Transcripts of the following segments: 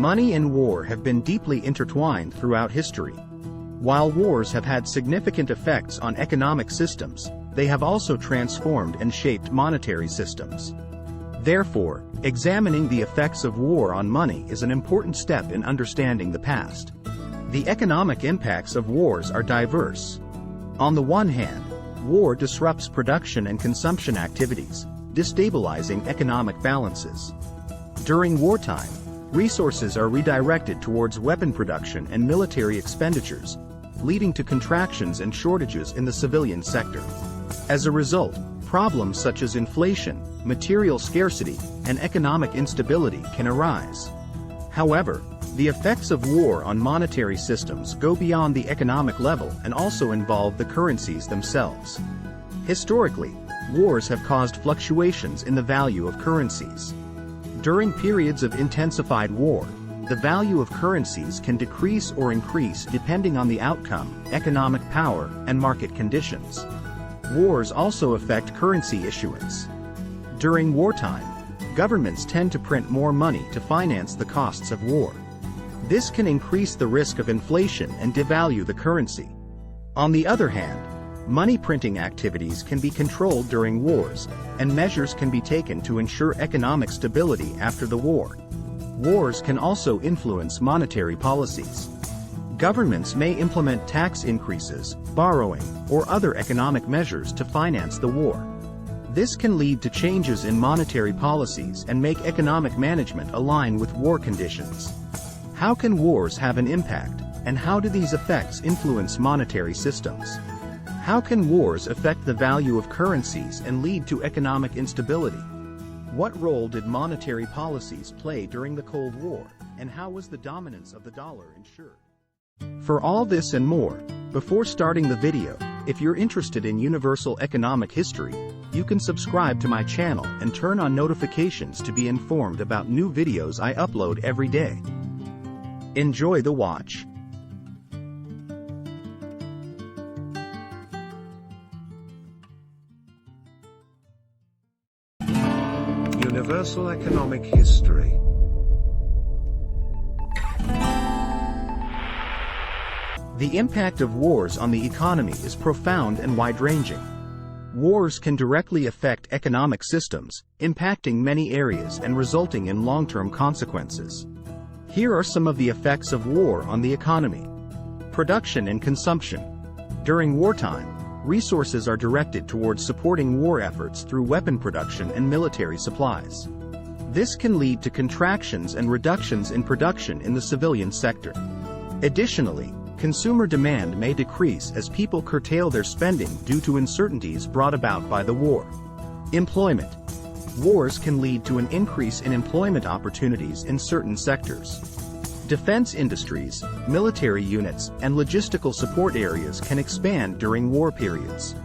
Money and war have been deeply intertwined throughout history. While wars have had significant effects on economic systems, they have also transformed and shaped monetary systems. Therefore, examining the effects of war on money is an important step in understanding the past. The economic impacts of wars are diverse. On the one hand, war disrupts production and consumption activities, destabilizing economic balances. During wartime, resources are redirected towards weapon production and military expenditures, leading to contractions and shortages in the civilian sector. As a result, problems such as inflation, material scarcity, and economic instability can arise. However, the effects of war on monetary systems go beyond the economic level and also involve the currencies themselves. Historically, wars have caused fluctuations in the value of currencies. During periods of intensified war, the value of currencies can decrease or increase depending on the outcome, economic power, and market conditions. Wars also affect currency issuance. During wartime, governments tend to print more money to finance the costs of war. This can increase the risk of inflation and devalue the currency. On the other hand, money printing activities can be controlled during wars, and measures can be taken to ensure economic stability after the war. Wars can also influence monetary policies. Governments may implement tax increases, borrowing, or other economic measures to finance the war. This can lead to changes in monetary policies and make economic management align with war conditions. How can wars have an impact, and how do these effects influence monetary systems? How can wars affect the value of currencies and lead to economic instability? What role did monetary policies play during the Cold War, and how was the dominance of the dollar ensured? For all this and more, before starting the video, if you're interested in universal economic history, you can subscribe to my channel and turn on notifications to be informed about new videos I upload every day. Enjoy the watch. Universal economic history. The impact of wars on the economy is profound and wide-ranging. Wars can directly affect economic systems, impacting many areas and resulting in long-term consequences. Here are some of the effects of war on the economy. Production and consumption. During wartime, resources are directed towards supporting war efforts through weapon production and military supplies. This can lead to contractions and reductions in production in the civilian sector. Additionally, consumer demand may decrease as people curtail their spending due to uncertainties brought about by the war. Employment. Wars can lead to an increase in employment opportunities in certain sectors. Defense industries, military units, and logistical support areas can expand during war periods.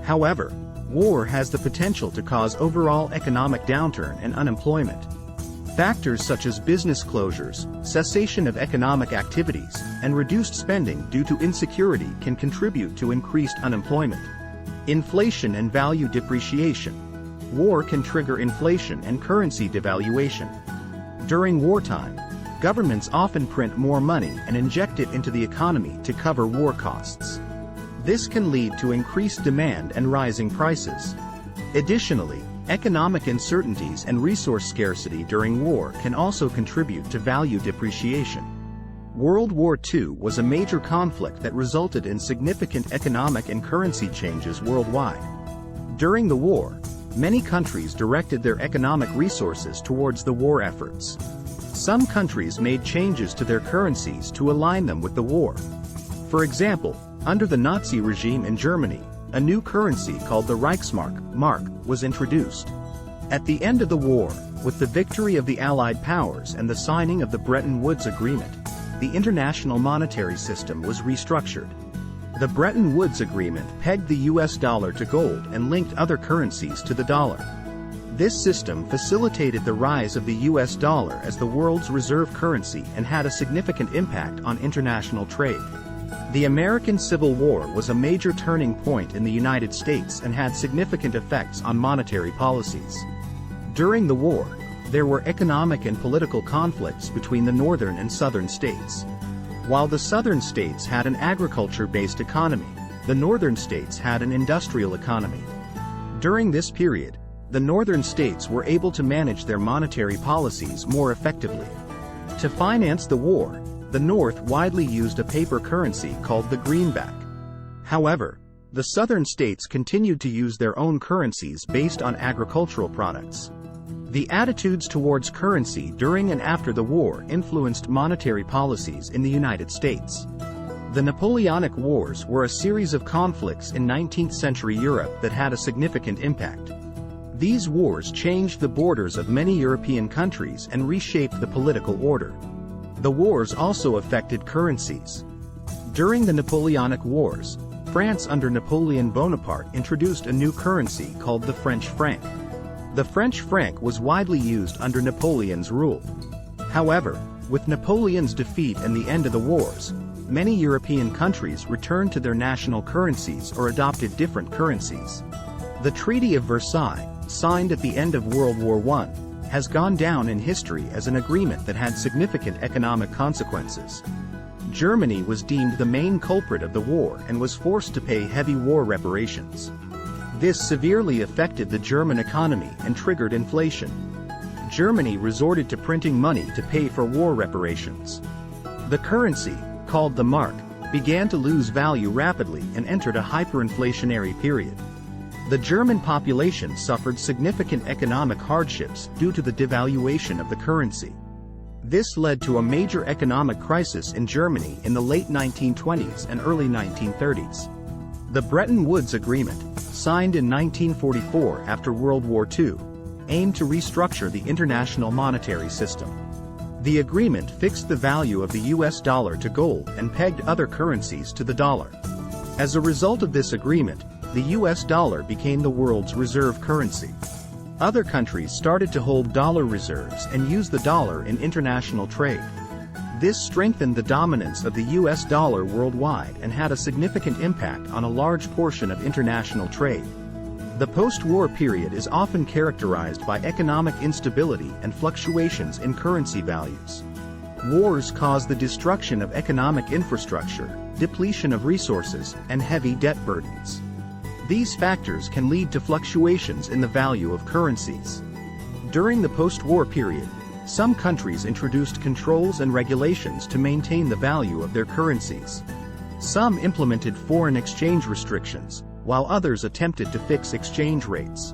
However, war has the potential to cause overall economic downturn and unemployment. Factors such as business closures, cessation of economic activities, and reduced spending due to insecurity can contribute to increased unemployment. Inflation and value depreciation. War can trigger inflation and currency devaluation. During wartime, governments often print more money and inject it into the economy to cover war costs. This can lead to increased demand and rising prices. Additionally, economic uncertainties and resource scarcity during war can also contribute to value depreciation. World War II was a major conflict that resulted in significant economic and currency changes worldwide. During the war, many countries directed their economic resources towards the war efforts. Some countries made changes to their currencies to align them with the war. For example, under the Nazi regime in Germany, a new currency called the Reichsmark mark was introduced. At the end of the war, with the victory of the Allied powers and the signing of the Bretton Woods Agreement, the international monetary system was restructured. The Bretton Woods Agreement pegged the US dollar to gold and linked other currencies to the dollar. This system facilitated the rise of the US dollar as the world's reserve currency and had a significant impact on international trade. The American Civil War was a major turning point in the United States and had significant effects on monetary policies. During the war, There were economic and political conflicts between the northern and southern states. While the southern states had an agriculture-based economy, the northern states had an industrial economy. During this period, the northern states were able to manage their monetary policies more effectively. To finance the war, the North widely used a paper currency called the greenback. However, the southern states continued to use their own currencies based on agricultural products. The attitudes towards currency during and after the war influenced monetary policies in the United States. The Napoleonic Wars were a series of conflicts in 19th-century Europe that had a significant impact. These wars changed the borders of many European countries and reshaped the political order. The wars also affected currencies. During the Napoleonic Wars, France under Napoleon Bonaparte introduced a new currency called the French franc. The French franc was widely used under Napoleon's rule. However, with Napoleon's defeat and the end of the wars, many European countries returned to their national currencies or adopted different currencies. The Treaty of Versailles, signed at the end of World War I, has gone down in history as an agreement that had significant economic consequences. Germany was deemed the main culprit of the war and was forced to pay heavy war reparations. This severely affected the German economy and triggered inflation. Germany resorted to printing money to pay for war reparations. The currency, called the mark, began to lose value rapidly and entered a hyperinflationary period. The German population suffered significant economic hardships due to the devaluation of the currency. This led to a major economic crisis in Germany in the late 1920s and early 1930s. The Bretton Woods Agreement, signed in 1944 after World War II, aimed to restructure the international monetary system. The agreement fixed the value of the US dollar to gold and pegged other currencies to the dollar. As a result of this agreement, the US dollar became the world's reserve currency. Other countries started to hold dollar reserves and use the dollar in international trade. This strengthened the dominance of the US dollar worldwide and had a significant impact on a large portion of international trade. The post-war period is often characterized by economic instability and fluctuations in currency values. Wars cause the destruction of economic infrastructure, depletion of resources, and heavy debt burdens. These factors can lead to fluctuations in the value of currencies. During the post-war period, some countries introduced controls and regulations to maintain the value of their currencies. Some implemented foreign exchange restrictions, while others attempted to fix exchange rates.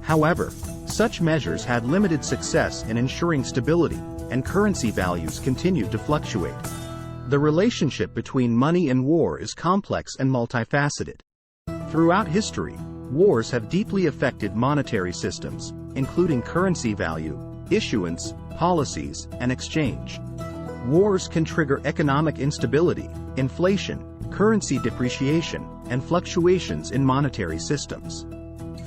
However, such measures had limited success in ensuring stability, and currency values continued to fluctuate. The relationship between money and war is complex and multifaceted. Throughout history, wars have deeply affected monetary systems, including currency value, issuance, policies, and exchange. Wars can trigger economic instability, inflation, currency depreciation, and fluctuations in monetary systems.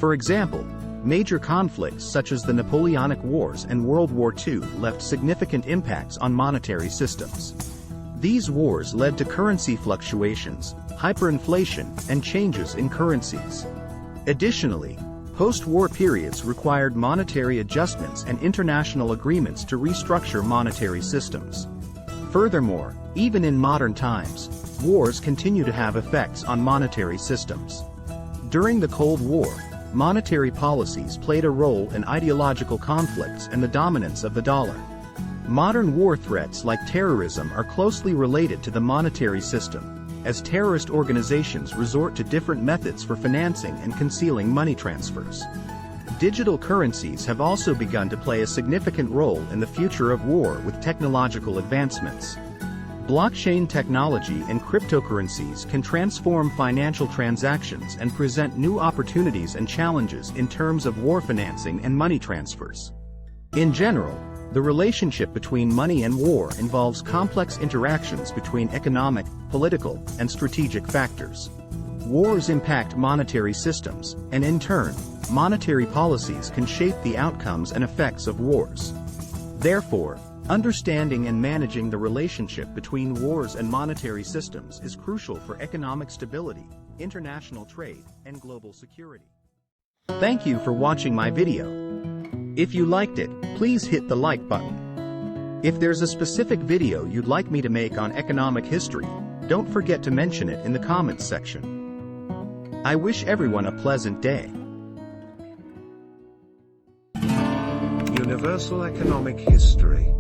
For example, major conflicts such as the Napoleonic Wars and World War II left significant impacts on monetary systems. These wars led to currency fluctuations, hyperinflation, and changes in currencies. Additionally, post-war periods required monetary adjustments and international agreements to restructure monetary systems. Furthermore, even in modern times, wars continue to have effects on monetary systems. During the Cold War, monetary policies played a role in ideological conflicts and the dominance of the dollar. Modern war threats like terrorism are closely related to the monetary system, as terrorist organizations resort to different methods for financing and concealing money transfers. Digital currencies have also begun to play a significant role in the future of war with technological advancements. Blockchain technology and cryptocurrencies can transform financial transactions and present new opportunities and challenges in terms of war financing and money transfers. In general, the relationship between money and war involves complex interactions between economic, political, and strategic factors. Wars impact monetary systems, and in turn, monetary policies can shape the outcomes and effects of wars. Therefore, understanding and managing the relationship between wars and monetary systems is crucial for economic stability, international trade, and global security. Thank you for watching my video. If you liked it, please hit the like button. If there's a specific video you'd like me to make on economic history, don't forget to mention it in the comments section. I wish everyone a pleasant day. Universal economic history.